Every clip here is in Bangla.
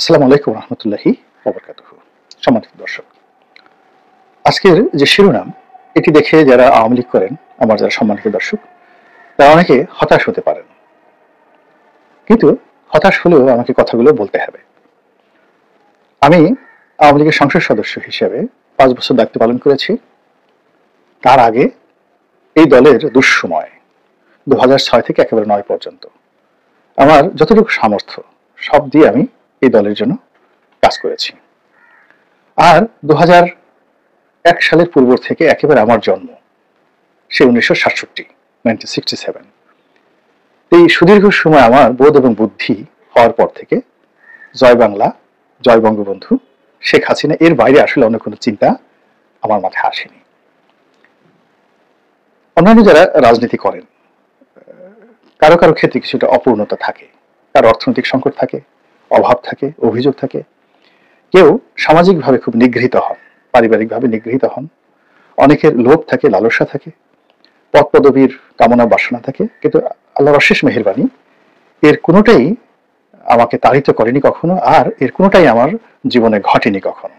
আসসালামু আলাইকুম রহমতুল্লাহি ওয়াবারাকাতুহু। সম্মানিত দর্শক, আজকের যে শিরোনাম এটি দেখে যারা আওয়ামী লীগ করেন, আমার যারা সম্মানিত দর্শক, তারা অনেকে হতাশ হতে পারেন। কিন্তু হতাশ হলেও আমাকে কথাগুলো বলতে হবে। আমি আওয়ামী লীগের সংসদ সদস্য হিসেবে 5 বছর দায়িত্ব পালন করেছি। তার আগে এই দলের দুঃসময় 2006 থেকে একেবারে 9 পর্যন্ত আমার যতটুকু সামর্থ্য সব দিয়ে আমি এই দলের জন্য কাজ করেছি। আর 2001 সালের পূর্ব থেকে একেবারে আমার জন্ম সে 1967 এই সুদীর্ঘ সময় আমার বোধ এবং বুদ্ধি হওয়ার পর থেকে জয় বাংলা, জয় বঙ্গবন্ধু, শেখ হাসিনা এর বাইরে আসলে অন্য কোনো চিন্তা আমার মাথায় আসেনি। অন্যান্য যারা রাজনীতি করেন, কারো কারো ক্ষেত্রে কিছুটা অপূর্ণতা থাকে, কারো অর্থনৈতিক সংকট থাকে, অভাব থাকে, অভিযোগ থাকে, কেউ সামাজিকভাবে খুব নিগৃহীত হন, পারিবারিকভাবে নিগৃহীত হন, অনেকের লোভ থাকে, লালসা থাকে, পদ পদবীর কামনা বাসনা থাকে। কিন্তু আল্লাহর অশেষ মেহেরবানি, এর কোনোটাই আমাকে তাড়িত করেনি কখনো, আর এর কোনোটাই আমার জীবনে ঘটেনি কখনো।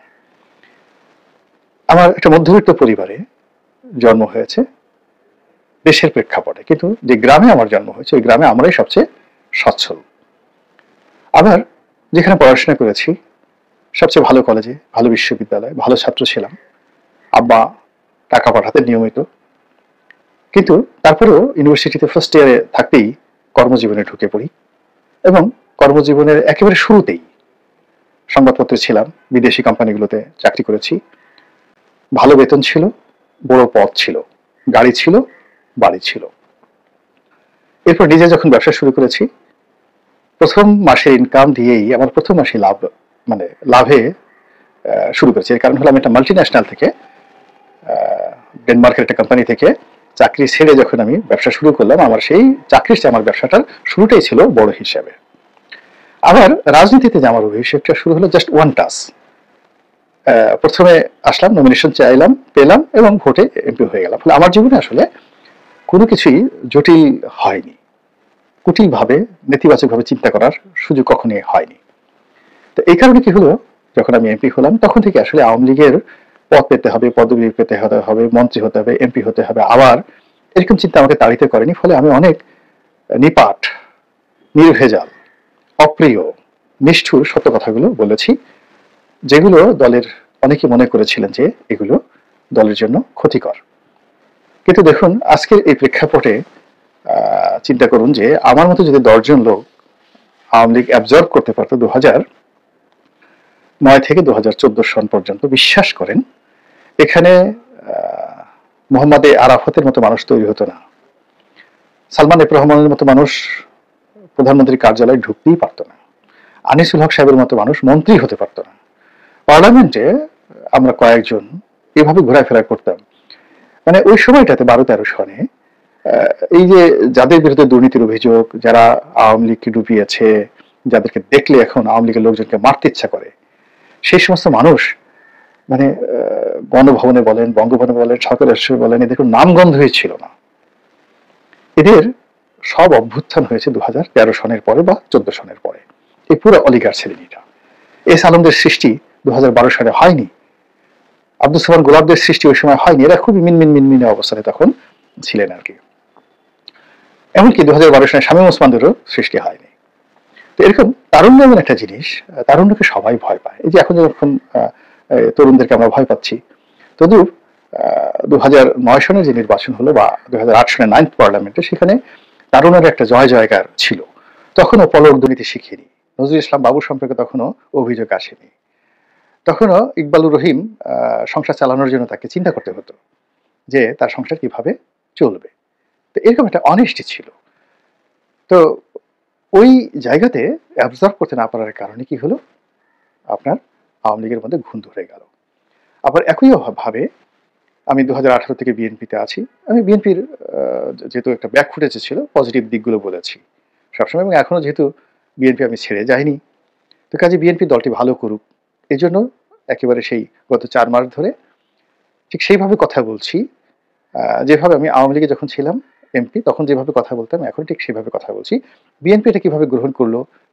আমার একটা মধ্যবিত্ত পরিবারে জন্ম হয়েছে দেশের প্রেক্ষাপটে, কিন্তু যে গ্রামে আমার জন্ম হয়েছে ওই গ্রামে আমরাই সবচেয়ে সচ্ছল। আবার যেখানে পড়াশোনা করেছি সবচেয়ে ভালো কলেজে, ভালো বিশ্ববিদ্যালয়ে, ভালো ছাত্র ছিলাম। আব্বা টাকা পাঠাতেন নিয়মিত। কিন্তু তারপরেও ইউনিভার্সিটিতে ফার্স্ট ইয়ারে থাকতেই কর্মজীবনে ঢুকে পড়ি এবং কর্মজীবনের একেবারে শুরুতেই সংবাদপত্রে ছিলাম, বিদেশি কোম্পানিগুলোতে চাকরি করেছি। ভালো বেতন ছিল, বড় পদ ছিল, গাড়ি ছিল, বাড়ি ছিল। এরপর নিজে যখন ব্যবসা শুরু করেছি, প্রথম মাসের ইনকাম দিয়েই আমার প্রথম মাসে লাভে শুরু করেছি। এর কারণ হলো আমি একটা মাল্টিন্যাশনাল থেকে, ডেনমার্কের একটা কোম্পানি থেকে চাকরি ছেড়ে যখন আমি ব্যবসা শুরু করলাম, আমার সেই চাকরির চেয়ে আমার ব্যবসাটার শুরুটাই ছিল বড় হিসাবে। আবার রাজনীতিতে যে আমার অভিষেকটা শুরু হলো জাস্ট ওয়ান টাচ। প্রথমে আসলাম, নমিনেশন চাইলাম, পেলাম এবং ভোটে এমপি হয়ে গেলাম। ফলে আমার জীবনে আসলে কোনো কিছুই জটিল হয়নি, কুটিলভাবে নেতিবাচকভাবে চিন্তা করার সুযোগ কখনোই হয়নি। তো এই কারণে কি হলো, যখন আমি এমপি হলাম তখন থেকে আসলে আওয়ামী লীগের পদ পেতে হবে, পদবি পেতে হবে, মন্ত্রী হতে হবে, এমপি হতে হবে, আবার এরকম চিন্তা আমাকে তাড়িত করেনি। ফলে আমি অনেক নিপাট, নির্ভেজাল, অপ্রিয়, নিষ্ঠুর সত্য কথাগুলো বলেছি, যেগুলো দলের অনেকে মনে করেছিলেন যে এগুলো দলের জন্য ক্ষতিকর। কিন্তু দেখুন আজকের এই প্রেক্ষাপটে চিন্তা করুন যে আমার মতো যদি 10 জন লোক আওয়ামী লীগ অ্যাবজর্ব করতে পারতো 2009 থেকে 2014 সন পর্যন্ত, বিশ্বাস করেন এখানে মোহাম্মদ আরাফাতের মতো মানুষ তৈরি হতো না, সালমান এফ রহমানের মতো মানুষ প্রধানমন্ত্রীর কার্যালয়ে ঢুকতেই পারত না, আনিসুল হক সাহেবের মতো মানুষ মন্ত্রী হতে পারত না। পার্লামেন্টে আমরা কয়েকজন এভাবে ঘোরাফেরা করতাম। মানে ওই সময়টাতে 12-13 সনে এই যে যাদের বিরুদ্ধে দুর্নীতির অভিযোগ, যারা আওয়ামী লীগকে ডুবিয়েছে, যাদেরকে দেখলে এখন আওয়ামী লীগের লোকজনকে মারতে ইচ্ছা করে, সেই সমস্ত মানুষ মানে গণভবনে বলেন, বঙ্গভবনে বলেন, সরকারের বলেন, এদের কোনো নামগন্ধই ছিল না। এদের সব অভ্যুত্থান হয়েছে 2013 সনের পরে বা 14 সনের পরে। এই পুরো অলিগার শ্রেণীটা, এস আলমদের সৃষ্টি 2012 সালে হয়নি, আব্দুল সালাম গোলাপদের সৃষ্টি ওই সময় হয়নি। এরা খুবই মিনমিনে অবস্থানে তখন ছিলেন আর কি। এমনকি 2012 সালে শামীম ওসমানদেরও সৃষ্টি হয়নি। তো এরকম তারুণ্য এমন একটা জিনিস, তারুণ্যকে সবাই ভয় পায়। এই যে এখন যখন তরুণদেরকে আমরা ভয় পাচ্ছি, তদুপ 2009 সনের যে নির্বাচন হলো বা 2008 সনের 9th পার্লামেন্টে, সেখানে তারুণের একটা জয় জয়গার ছিল। তখনও পলক দুর্নীতি শিখিনি, নজরুল ইসলাম বাবু সম্পর্কে তখনও অভিযোগ আসেনি, তখনও ইকবালুর রহিম সংসার চালানোর জন্য তাকে চিন্তা করতে হতো যে তার সংসার কিভাবে চলবে। তো এরকম একটা অনেস্টি ছিল। তো ওই জায়গাতে অ্যাবজর্ব করতে না পারার কারণে কি হলো, আপনার আওয়ামী লীগের মধ্যে ঘুণ ধরে গেল। আবার একই ভাবে আমি 2018 থেকে বিএনপিতে আছি। আমি বিএনপির যেহেতু একটা ব্যাকফুটেজ ছিল, পজিটিভ দিকগুলো বলেছি সবসময়, এবং এখনো যেহেতু বিএনপি আমি ছেড়ে যাইনি, তো কাজে বিএনপি দলটি ভালো করুক এই জন্য একেবারে সেই গত 4 মাস ধরে ঠিক সেইভাবে কথা বলছি, যেভাবে আমি আওয়ামী লীগে যখন ছিলাম এমপি তখন যেভাবে কথা বলতাম এখন ঠিক সেভাবে কথা বলছি। বিএনপি এটা কিভাবে গ্রহণ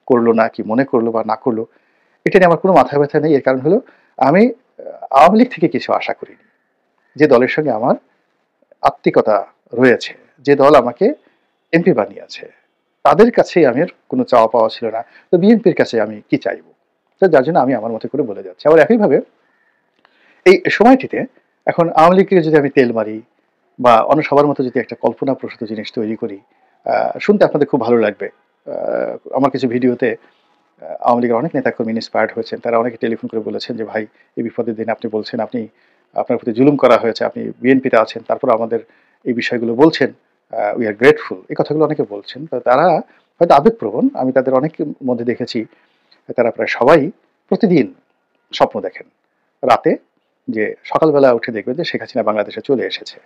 করলো না, কি মনে করলো বা না করলো, এটা নিয়ে আমার কোনো মাথা ব্যথা নেই। এর কারণ হলো আমি আওয়ামী লীগ থেকে কিছু আশা করিনি। যে দলের সঙ্গে আমার আত্মিকতা রয়েছে, যে দল আমাকে এমপি বানিয়েছে, তাদের কাছেই আমি আর কোনো চাওয়া পাওয়া ছিল না। তো বিএনপির কাছে আমি কি চাইবো? তো যার জন্য আমি আমার মতো করে বলে যাচ্ছি। আবার একইভাবে এই সময়টিতে এখন আওয়ামী লীগকে যদি আমি তেল মারি বা অন্য সবার মতো যদি একটা কল্পনাপ্রসূত জিনিস তৈরি করি, শুনতে আপনাদের খুব ভালো লাগবে। আমার কিছু ভিডিওতে আওয়ামী লীগের অনেক নেতাকর্মী ইন্সপায়ার্ড হয়েছেন। তারা অনেকে টেলিফোন করে বলেছেন যে, "ভাই, এই বিপদের দিনে আপনি বলছেন আপনার প্রতি জুলুম করা হয়েছে, আপনি বিএনপিতে আছেন, তারপর আমাদের এই বিষয়গুলো বলছেন। We are grateful." এই কথাগুলো অনেকে বলছেন। তো তারা হয়তো আবেগপ্রবণ। আমি তাদের অনেকের মধ্যে দেখেছি তারা প্রায় সবাই প্রতিদিন স্বপ্ন দেখেন রাতে, যে সকালবেলা উঠে দেখবে যে শেখ হাসিনা বাংলাদেশে চলে এসেছে,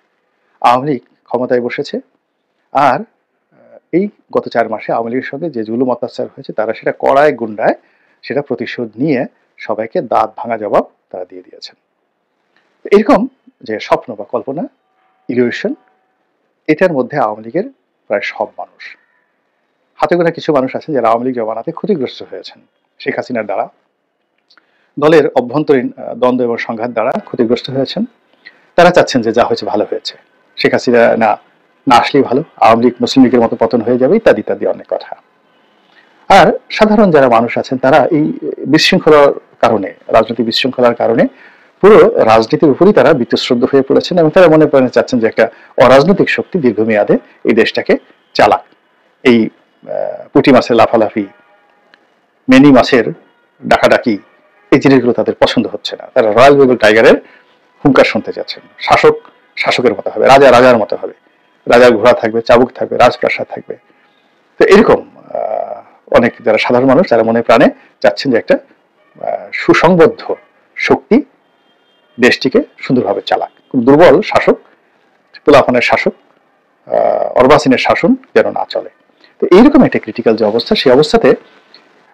আওয়ামী লীগ ক্ষমতায় বসেছে, আর এই গত 4 মাসে আওয়ামী লীগের সঙ্গে যে জুলুম অত্যাচার হয়েছে তারা সেটা কড়ায় গুন্ডায় সেটা প্রতিশোধ নিয়ে সবাইকে দাঁত ভাঙা জবাব তারা দিয়ে দিয়েছেন। এরকম যে স্বপ্ন বা কল্পনা, ইলিউশন, এটার মধ্যে আওয়ামী লীগের প্রায় সব মানুষ, হাতে গোনা কিছু মানুষ আছেন যারা আওয়ামী লীগ জমানাতে ক্ষতিগ্রস্ত হয়েছেন শেখ হাসিনার দ্বারা, দলের অভ্যন্তরীণ দ্বন্দ্ব এবং সংঘাত দ্বারা ক্ষতিগ্রস্ত হয়েছেন। তারা চাচ্ছেন যে যা হয়েছে ভালো হয়েছে, শেখ হাসিনা না আসলেই ভালো, আওয়ামী লীগ মুসলিম লীগের মতো পতন হয়ে যাবে, ইত্যাদি ইত্যাদি অনেক কথা। আর সাধারণ যারা মানুষ আছেন তারা এই বিশৃঙ্খলার কারণে, রাজনৈতিক বিশৃঙ্খলার কারণে পুরো রাজনীতির উপরই তারা বীতশ্রদ্ধ হয়ে পড়েছেন এবং তারা মনে করেন, চাচ্ছেন যে একটা অরাজনৈতিক শক্তি দীর্ঘমেয়াদে এই দেশটাকে চালাক। এই পুঁটি মাছের লাফালাফি, মেনি মাছের ডাকাডাকি, এই জিনিসগুলো তাদের পছন্দ হচ্ছে না। তারা রয়্যাল বেঙ্গল টাইগারের হুঙ্কার শুনতে চাচ্ছেন। শাসক শাসকের মতো হবে, রাজা রাজার মতো হবে, রাজার ঘোড়া থাকবে, চাবুক থাকবে, রাজপ্রাসাদ থাকবে। তো এরকম অনেক যারা সাধারণ মানুষ তারা মনে প্রাণে চাচ্ছেন যে একটা সুসংবদ্ধ শক্তি দেশটিকে সুন্দরভাবে চালাক, খুব দুর্বল শাসক, পোলাপানের শাসক, অর্বাচীনের শাসন যেন না চলে। তো এইরকম একটা ক্রিটিক্যাল যে অবস্থা, সেই অবস্থাতে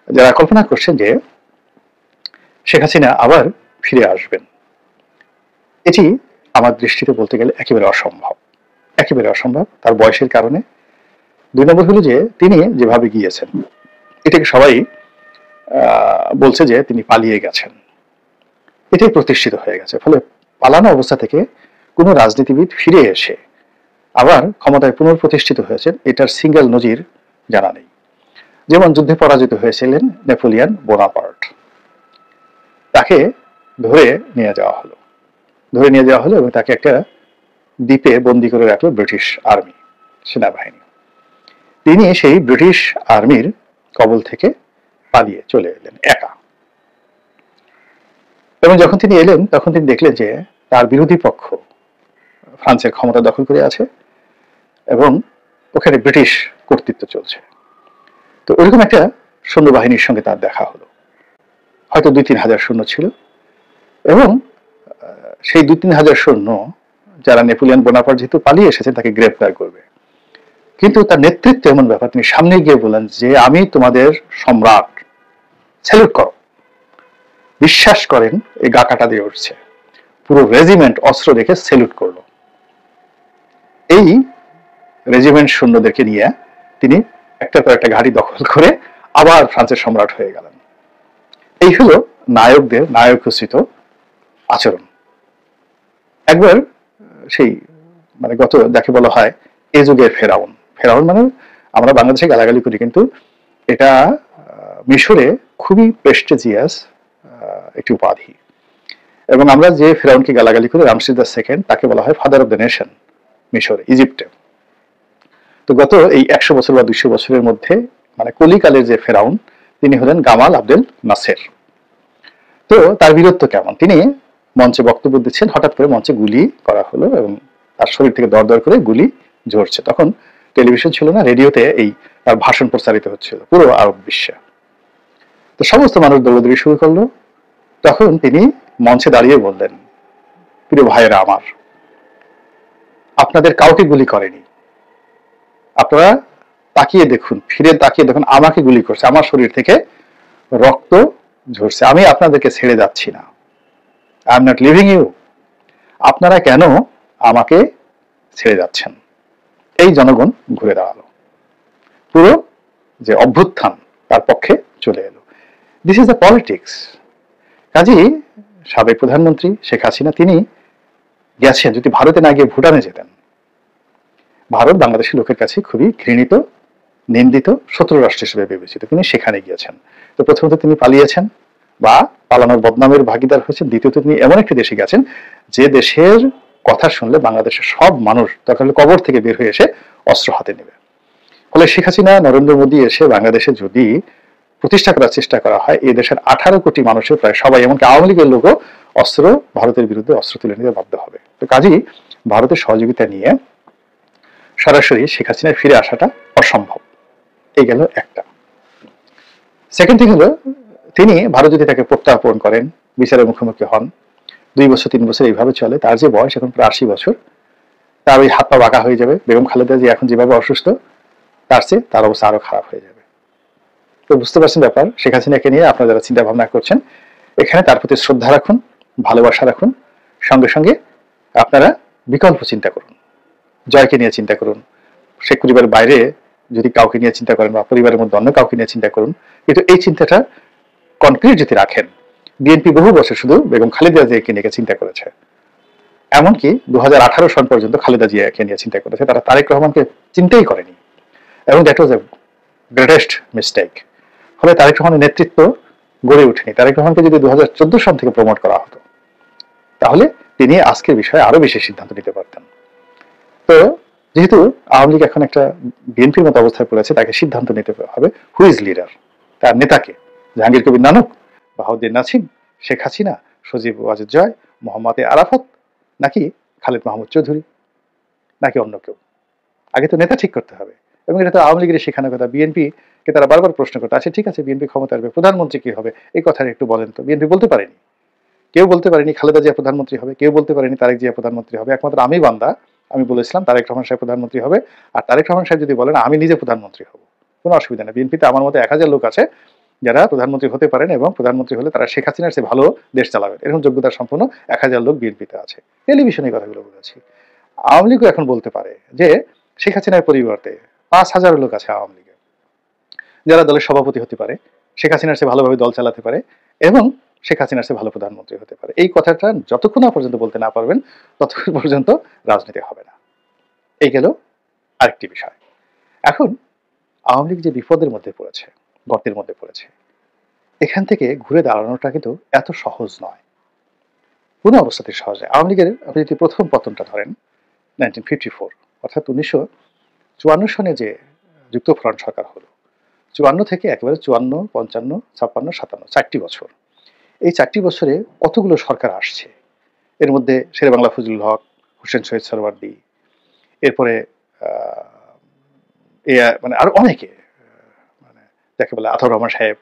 যারা কল্পনা করছেন যে শেখ হাসিনা আবার ফিরে আসবেন, এটি আমার দৃষ্টিতে বলতে গেলে একেবারে অসম্ভব, একেবারে অসম্ভব। তার বয়সের কারণে। 2 নম্বর হলো যে তিনি যেভাবে গিয়েছেন, এটাকে সবাই বলছে যে তিনি পালিয়ে গেছেন, এটাই প্রতিষ্ঠিত হয়ে গেছে। ফলে পালানো অবস্থা থেকে কোনো রাজনীতিবিদ ফিরে এসে আবার ক্ষমতায় পুনঃপ্রতিষ্ঠিত হয়েছেন, এটার সিঙ্গেল নজির জানা নেই। যেমন যুদ্ধে পরাজিত হয়েছিলেন নেপোলিয়ান বোনাপার্ট, তাকে ধরে নিয়ে যাওয়া হলো এবং তাকে একটা দ্বীপে বন্দী করে রাখলো ব্রিটিশ আর্মি, সেনাবাহিনী। তিনি সেই ব্রিটিশ আর্মির কবল থেকে পালিয়ে চলে এলেন একা, এবং যখন তিনি এলেন তখন তিনি দেখলেন যে তার বিরোধী পক্ষ ফ্রান্সের ক্ষমতা দখল করে আছে এবং ওখানে ব্রিটিশ কর্তৃত্ব চলছে। তো ওইরকম একটা সৈন্যবাহিনীর সঙ্গে তার দেখা হলো, হয়তো 2-3 হাজার সৈন্য ছিল, এবং সেই 2-3 হাজার সৈন্য যারা নেপোলিয়ান বোনাপার্ট যেহেতু পালিয়ে এসেছেন তাকে গ্রেপ্তার করবে, কিন্তু তার নেতৃত্ব এমন ব্যাপার, তিনি সামনে গিয়ে বলেন যে আমি তোমাদের সম্রাট, স্যালুট করো। বিশ্বাস করেন এই গা কাটা দিয়ে উঠছে, পুরো রেজিমেন্ট অস্ত্র দেখে স্যালুট করলো। এই রেজিমেন্ট সৈন্যদেরকে নিয়ে তিনি একটার পর একটা ঘাঁটি দখল করে আবার ফ্রান্সের সম্রাট হয়ে গেলেন। এই হলো নায়কদের নায়কোচিত আচরণ। একবার সেই মানে গত যাকে বলা হয় এ যুগের ফেরাউন, ফেরাউন মানে আমরা বাংলাদেশে গালাগালি করি, কিন্তু এটা মিশরে খুবই প্রেস্টিজিয়াস একটি উপাধি, এবং আমরা যে ফেরাউনকে গালাগালি করি রামসেস II, তাকে বলা হয় ফাদার অফ দ্য নেশন মিশরে, ইজিপ্টে। তো গত এই 100 বছর বা 200 বছরের মধ্যে মানে কলিকালের যে ফেরাউন, তিনি হলেন গামাল আবদেল নাসের। তো তার বীরত্ব কেমন, তিনি মঞ্চে বক্তব্য দিচ্ছেন, হঠাৎ করে মঞ্চে গুলি করা হলো এবং তার শরীর থেকে দর দর করে গুলি ঝরছে। তখন টেলিভিশন ছিল না, রেডিওতে এই তার ভাষণ প্রচারিত হচ্ছিল পুরো আরব বিশ্বে। তো সমস্ত মানুষ দৌড়দৌড়ি শুরু করলো। তখন তিনি মঞ্চে দাঁড়িয়ে বললেন, প্রিয় ভাইয়েরা আমার, আপনাদের কাউকে গুলি করেনি, আপনারা তাকিয়ে দেখুন, ফিরে তাকিয়ে দেখুন, আমাকে গুলি করছে, আমার শরীর থেকে রক্ত ঝরছে, আমি আপনাদেরকে ছেড়ে যাচ্ছি না, I am not leaving you, আপনারা কেন আমাকে ছেড়ে যাচ্ছেন? এই জনগণ ঘুরে দাঁড়ালো, পুরো যে অভ্যুত্থান তার পক্ষে চলে এলো। This is the politics. কাজেই সাবেক প্রধানমন্ত্রী শেখ হাসিনা তিনি গেছেন, যদি ভারতে না গিয়ে ভুটানে যেতেন, ভারত বাংলাদেশের লোকের কাছে খুবই ঘৃণিত, নিন্দিত, শত্রু রাষ্ট্র হিসেবে বিবেচিত। তিনি সেখানে গিয়েছেন। তো প্রথমত তিনি পালিয়েছেন বা পালানোর বদনামের ভাগিদার হয়েছেন। দ্বিতীয়ত তিনি এমন একটি দেশে গেছেন যে দেশের কথা শুনলে বাংলাদেশের সব মানুষ দরকার হলে কবর থেকে বের হয়ে এসে অস্ত্র হাতে নেবে। ফলে শেখ হাসিনা, নরেন্দ্র মোদী এসে বাংলাদেশে যদি প্রতিষ্ঠা করার চেষ্টা করা হয়, এই দেশের 18 কোটি মানুষের প্রায় সবাই, এমনকি আওয়ামী লীগের লোকও অস্ত্র, ভারতের বিরুদ্ধে অস্ত্র তুলে নিতে বাধ্য হবে। তো কাজেই ভারতের সহযোগিতা নিয়ে সরাসরি শেখ হাসিনার ফিরে আসাটা অসম্ভব। এই গেল একটা। সেকেন্ড থিং হলো, তিনি ভারত যদি তাকে প্রত্যার্পণ করেন, বিচারের মুখোমুখি হন, 2 বছর 3 বছর এইভাবে চলে, তার যে বয়স এখন প্রায় 80 বছর, তার ওই হাত পা বাঁকা হয়ে যাবে। বেগম খালেদা যে এখন যেভাবে অসুস্থ, তার চেয়ে তার অবস্থা আরো খারাপ হয়ে যাবে। তো বুঝতে পারছেন ব্যাপার। শেখ হাসিনাকে নিয়ে আপনারা যারা চিন্তা ভাবনা করছেন, এখানে তার প্রতি শ্রদ্ধা রাখুন, ভালোবাসা রাখুন, সঙ্গে সঙ্গে আপনারা বিকল্প চিন্তা করুন। জয়কে নিয়ে চিন্তা করুন, শেখ পরিবারের বাইরে যদি কাউকে নিয়ে চিন্তা করেন বা পরিবারের মধ্যে অন্য কাউকে নিয়ে চিন্তা করুন, কিন্তু এই চিন্তাটা কনক্রিট যদি রাখেন, বিএনপি বহু বছর শুধু বেগম খালেদা জিয়াকে নিয়ে চিন্তা করেছে। এমনকি 2018 সন পর্যন্ত খালেদা জিয়াকে নিয়ে চিন্তা করেছে, তারা তারেক রহমানকে চিন্তাই করেনি, এবং that was A greatest mistake. ফলে তারেক রহমানের নেতৃত্ব গড়ে ওঠেনি। তারেক রহমানকে যদি 2014 সন থেকে প্রমোট করা হতো, তাহলে তিনি আজকের বিষয়ে আরো বেশি সিদ্ধান্ত নিতে পারতেন। তো যেহেতু আওয়ামী লীগ এখন একটা বিএনপির মতো অবস্থায় পড়েছে, তাকে সিদ্ধান্ত নিতে হবে হু ইজ লিডার, তার নেতাকে। জাহাঙ্গীর কবির নানক, বাহাউদ্দিন নাছিম, শেখ হাসিনা, সজীব ওয়াজেদ জয়, মোহাম্মদ আরাফাত, নাকি খালেদ মাহমুদ চৌধুরী, নাকি অন্য কেউ? আগে তো নেতা ঠিক করতে হবে। এবং এটা তো আওয়ামী লীগের শেখানোর কথা। বিএনপি কে তারা বারবার প্রশ্ন করতে, আচ্ছা ঠিক আছে বিএনপি ক্ষমতা আসবে, প্রধানমন্ত্রী কি হবে, এই কথাটা একটু বলেন তো। বিএনপি বলতে পারেনি, কেউ বলতে পারেনি খালেদা জিয়া প্রধানমন্ত্রী হবে, কেউ বলতে পারেনি তারেক জিয়া প্রধানমন্ত্রী হবে। একমাত্র আমি বান্দা, আমি বলেছিলাম তারেক রহমান সাহেব প্রধানমন্ত্রী হবে, আর তারেক রহমান সাহেব যদি বলেন আমি নিজে প্রধানমন্ত্রী হব, কোনো অসুবিধা নেই। বিএনপিতে আমার মতো 1000 লোক আছে যারা প্রধানমন্ত্রী হতে পারেন, এবং প্রধানমন্ত্রী হলে তারা শেখ হাসিনার চেয়ে ভালো দেশ চালাবেন, এরকম যোগ্যতা সম্পন্ন 1000 লোক বিএনপিতে আছে। টেলিভিশনে এই কথাগুলো বলেছি। আওয়ামী লীগও এখন বলতে পারে যে শেখ হাসিনার পরিবর্তে 5000 লোক আছে আওয়ামী লীগে, যারা দলের সভাপতি হতে পারে, শেখ হাসিনার চেয়ে ভালোভাবে দল চালাতে পারে, এবং শেখ হাসিনার চেয়ে ভালো প্রধানমন্ত্রী হতে পারে। এই কথাটা যতক্ষণ না পর্যন্ত বলতে না পারবেন, ততক্ষণ পর্যন্ত রাজনীতি হবে না। এই গেল আরেকটি বিষয়। এখন আওয়ামী লীগ যে বিপদের মধ্যে পড়েছে, গর্তের মধ্যে পড়েছে, এখান থেকে ঘুরে দাঁড়ানোটা কিন্তু এত সহজ নয়, কোনো অবস্থাতে সহজ নয়। আওয়ামী লীগের আপনি যদি প্রথম পতনটা ধরেন 1954, অর্থাৎ 1954 সনে যে যুক্তফ্রন্ট সরকার হলো, 54 থেকে একেবারে 54, 55, 56, 57, 4টি বছর। এই 4টি বছরে কতগুলো সরকার আসছে। এর মধ্যে শেরে বাংলা ফজলুল হক, হোসেন শহীদ সরওয়ার্দী, এরপরে মানে আরো অনেকে, মানে যাকে বলে আতাউর রহমান সাহেব,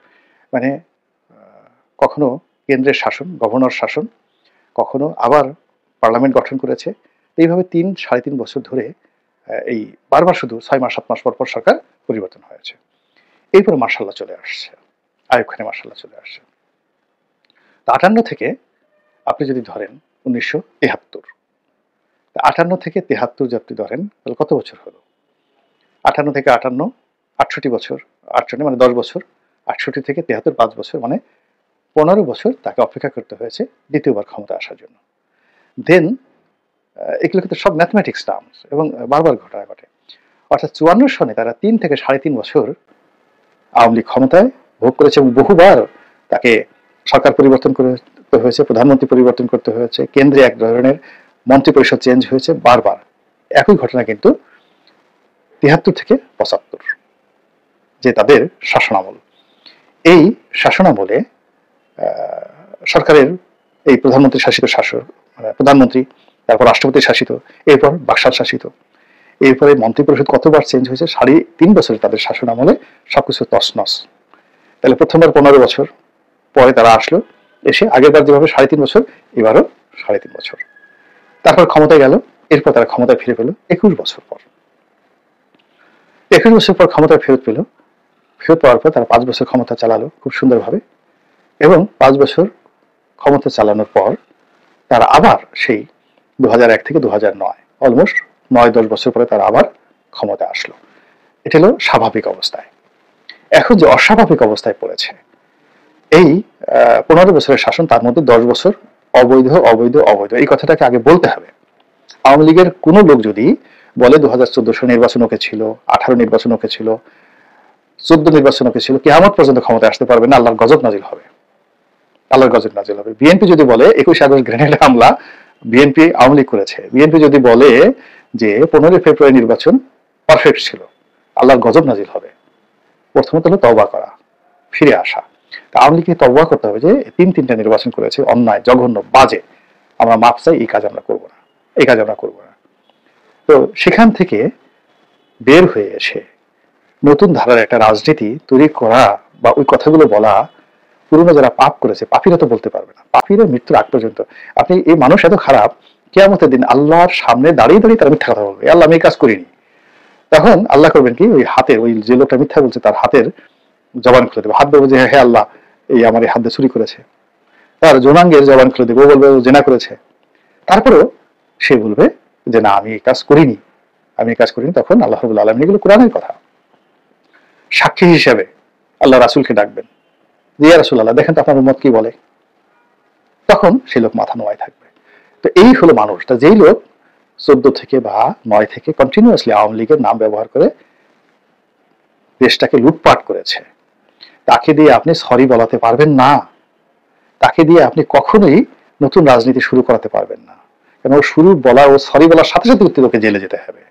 মানে কখনো কেন্দ্রের শাসন, গভর্নর শাসন, কখনো আবার পার্লামেন্ট গঠন করেছে। এইভাবে 3-3.5 বছর ধরে এই বারবার শুধু 6 মাস 7 মাস পর পর সরকার পরিবর্তন হয়েছে। এরপরে মার্শাল্লাহ চলে আসছে, আইয়ুব খানে মার্শাল্লাহ চলে আসছে। 58 থেকে আপনি যদি ধরেন 1973, 58 থেকে 73 যদি ধরেন, তাহলে কত বছর হলো? 58 থেকে 58, 68 বছর, 68 মানে 10 বছর, 68 থেকে 73 5 বছর, মানে 15 বছর তাকে অপেক্ষা করতে হয়েছে দ্বিতীয়বার ক্ষমতা আসার জন্য। দেন এগুলো কিন্তু সব ম্যাথমেটিক্স টার্মস, এবং বারবার ঘটনা ঘটে। অর্থাৎ 54 সনে তারা 3 থেকে 3.5 বছর আওয়ামী লীগ ক্ষমতায় ভোগ করেছে, এবং বহুবার তাকে সরকার পরিবর্তন করতে হয়েছে, প্রধানমন্ত্রী পরিবর্তন করতে হয়েছে, কেন্দ্রে এক ধরনের মন্ত্রী পরিষদ চেঞ্জ হয়েছে বারবার। একই ঘটনা কিন্তু 73 থেকে 75, যে তাদের শাসনামল। এই শাসনামলে সরকারের এই প্রধানমন্ত্রী শাসিত শাসক, মানে প্রধানমন্ত্রী, তারপর রাষ্ট্রপতি শাসিত, এরপর বাকশাল শাসিত, এরপরে মন্ত্রী পরিষদ কতবার চেঞ্জ হয়েছে। 3.5 বছরে তাদের শাসনামলে সবকিছু তছনছ। তাহলে প্রথমবার 15 বছর পরে তারা আসলো, এসে আগেরবার যেভাবে 3.5 বছর, এবারও 3.5 বছর, তারপর ক্ষমতায় গেল। এরপর তারা ক্ষমতায় ফিরে পেল 21 বছর পর। 21 বছর পর ক্ষমতায় ফেরত পেল। ফেরত পাওয়ার পর তারা 5 বছর ক্ষমতা চালালো খুব সুন্দরভাবে, এবং 5 বছর ক্ষমতা চালানোর পর তারা আবার সেই 2001 থেকে 2009, অলমোস্ট 9-10 বছর পরে তারা আবার ক্ষমতা আসলো। এটা হলো স্বাভাবিক অবস্থায়। এখন যে অস্বাভাবিক অবস্থায় পড়েছে, এই 15 বছরের শাসন, তার মধ্যে 10 বছর অবৈধ অবৈধ অবৈধ, এই কথাটাকে আগে বলতে হবে। আওয়ামী লীগের কোনো লোক যদি বলে 2014 নির্বাচন ওকে ছিল, 18 নির্বাচন ওকে ছিল, 14 নির্বাচন ওকে ছিল, কিয়ামত পর্যন্ত ক্ষমতায় আসতে পারবে না, আল্লাহর গজব নাজিল হবে, আল্লাহর গজব নাজিল হবে। বিএনপি যদি বলে 21 আগস্ট গ্রেনেড হামলা বিএনপি আওয়ামী লীগ করেছে, বিএনপি যদি বলে যে 15 ফেব্রুয়ারি নির্বাচন পারফেক্ট ছিল, আল্লাহর গজব নাজিল হবে। প্রথমত হলো তওবা করা, ফিরে আসা। আওয়ামী লীগকে তওবা করতে হবে যে তিনটা নির্বাচন করেছে, অন্যায়, জঘন্য, বাজে, আমরা মাপ চাই, এই কাজ আমরা করবো না, এই কাজ আমরা করবো না। তো সেখান থেকে বের হয়ে এসে নতুন ধারার একটা রাজনীতি তৈরি করা বা ওই কথাগুলো বলা, পুরনো যারা পাপ করেছে, পাপীরা তো বলতে পারবে না, পাপীরা মৃত্যুর আগ পর্যন্ত। আপনি এই মানুষ এত খারাপ, কিয়ামতের দিন আল্লাহর সামনে দাঁড়িয়ে দাঁড়িয়ে তারা মিথ্যা কথা বলবে, আল্লাহ আমি এই কাজ করিনি। তখন আল্লাহ করবেন কি, ওই হাতের, ওই যে লোকটা মিথ্যা বলছে তার হাতের জবান খুলে দেবে, হাত দেবো যে হ্যাঁ আল্লাহ এই আমার এই হাত দিয়ে চুরি করেছে, তার যৌনাঙ্গের জবান খুলে দেবে, ও বলবে ও জেনা করেছে, তারপরেও সে বলবে যে না আমি এই কাজ করিনি, আমি এই কাজ করিনি। তখন আল্লাহ রাব্বুল আলামিন, এগুলো কোরআনের কথা, সাক্ষী হিসেবে আল্লাহ রাসূলকে ডাকবেন, যে ইয়া রাসূলুল্লাহ দেখেন তো আপনার উম্মত কি বলে, তখন সেই লোক মাথা নোয়ায় থাকবে। তো এই হলো মানুষটা, যেই লোক 14 থেকে বা 9 থেকে কন্টিনিউয়াসলি আওয়ামী লীগের নাম ব্যবহার করে দেশটাকে লুটপাট করেছে, তাকে দিয়ে আপনি সরি বলাতে পারবেন না, তাকে দিয়ে আপনি কখনোই নতুন রাজনীতি শুরু করাতে পারবেন না। কেন ও শুরু বলা, ও সরি বলার সাথে সাথে ওকে জেলে যেতে হবে।